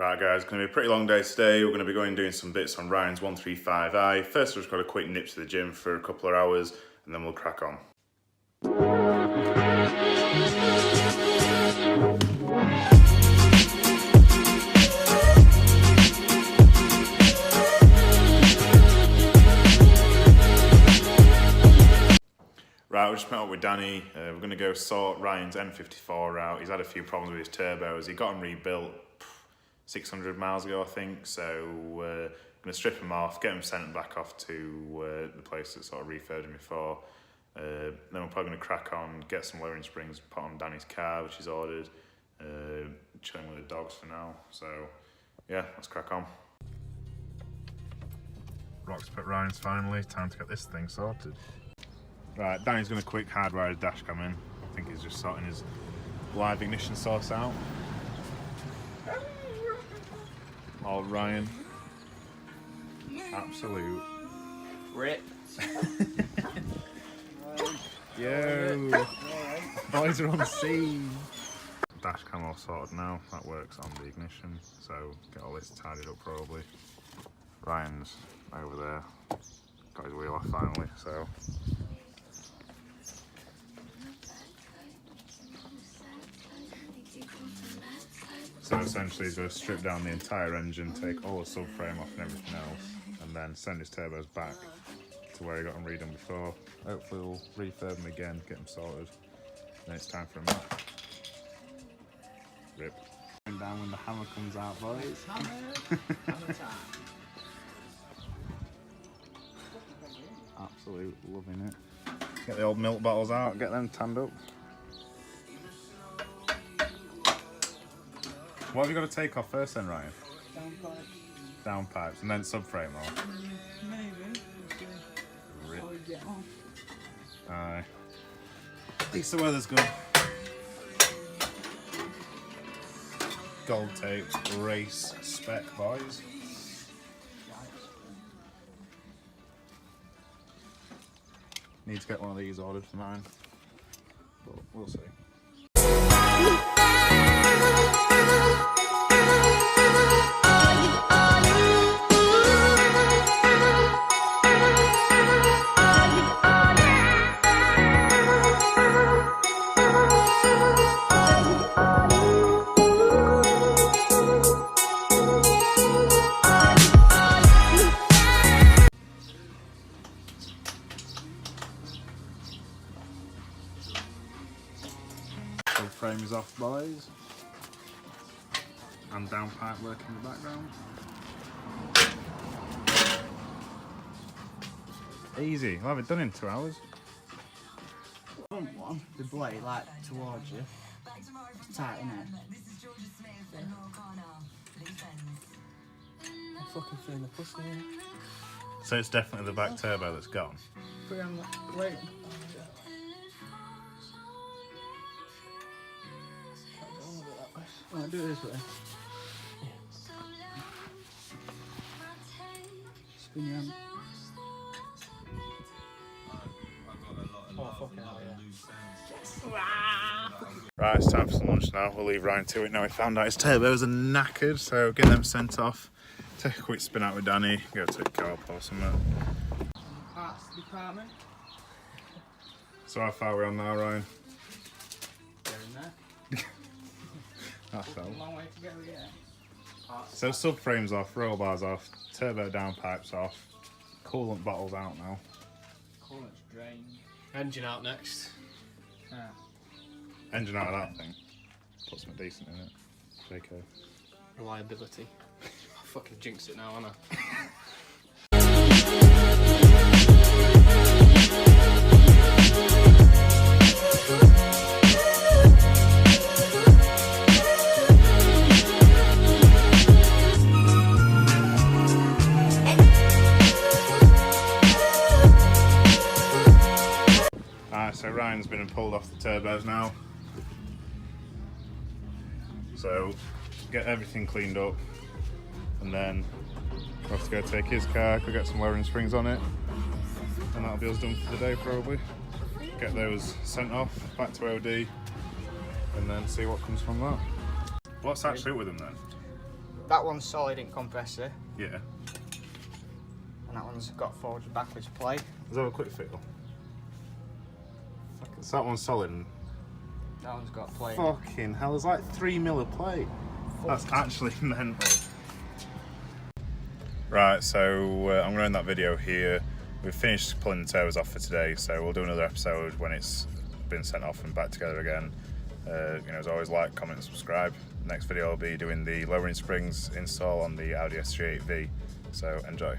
Right guys, it's going to be a pretty long day today. We're going to be going and doing some bits on Ryan's 135i. First I've just got a quick nip to the gym for a couple of hours and then we'll crack on. Right, we just met up with Danny. We're going to go sort Ryan's N54 out. He's had a few problems with his turbos. He got them rebuilt 600 miles ago, I think. So we're going to strip them off, get them sent back off to the place that sort of refurbed them before. Then we're probably going to crack on, get some lowering springs, put on Danny's car, which he's ordered. Chilling with the dogs for now. So yeah, let's crack on. Rocks put Ryan's finally. Time to get this thing sorted. Right, Danny's going to quick hardwire his dash cam in. I think he's just sorting his live ignition source out. Oh, Ryan. Absolute. Rip. Yo. Boys are on the scene. Dash cam all sorted now. That works on the ignition. So get all this tidied up probably. Ryan's over there. Got his wheel off finally, so. So essentially he's going to strip down the entire engine, take all the subframe off and everything else, and then send his turbos back to where he got them redone before. Hopefully we'll refurb them again, get them sorted, then it's time for a map. Rip. Going down when the hammer comes out, boys. Hammer time. Absolute loving it. Get the old milk bottles out, get them tanned up. What have you got to take off first then, Ryan? Down pipes. Down pipes and then subframe off? Maybe. Rip. Before we get on. Aye. At least the weather's good. Gold tape, race spec, boys. Need to get one of these ordered for mine, but we'll see. Frame is off, boys, and down pipe work in the background. Easy, I'll have it done in 2 hours. Front one, the blade like towards you. It's tight, isn't it? I'm fucking feeling the pussy here. So it's definitely the back turbo that's gone. Put it on the wait. I'll do it this way. Spin your hand. Oh, fucking hell, yeah. Right, it's time for some lunch now. We'll leave Ryan to it now. We found out his turbos are knackered, so get them sent off. Take a quick spin out with Danny, go to the car or something. Parts department. So how far are we on now, Ryan? They're in there. That's all. A long way to go, yeah. So subframes off, roll bars off, turbo downpipes off, coolant bottles out now. Coolant's drained. Engine out next. Yeah. Engine out of that thing. Put something decent in it. JK. Reliability. I fucking jinxed it now, haven't I? So Ryan's been and pulled off the turbos now. So get everything cleaned up and then we'll have to go take his car, go get some lowering springs on it, and that'll be us done for the day probably. Get those sent off, back to OD, and then see what comes from that. What's actually up with them then? that one's solid in compressor, Yeah. and that one's got forward backwards play. Let's have a quick feel. So that one's solid. And That one's got play. fucking hell, there's like 3mm of play. That's actually mental. Right, so I'm going to end that video here. We've finished pulling the turbos off for today, so we'll do another episode when it's been sent off and back together again. You know, as always, like, comment and subscribe. Next video I'll be doing the lowering springs install on the Audi S38V, so enjoy.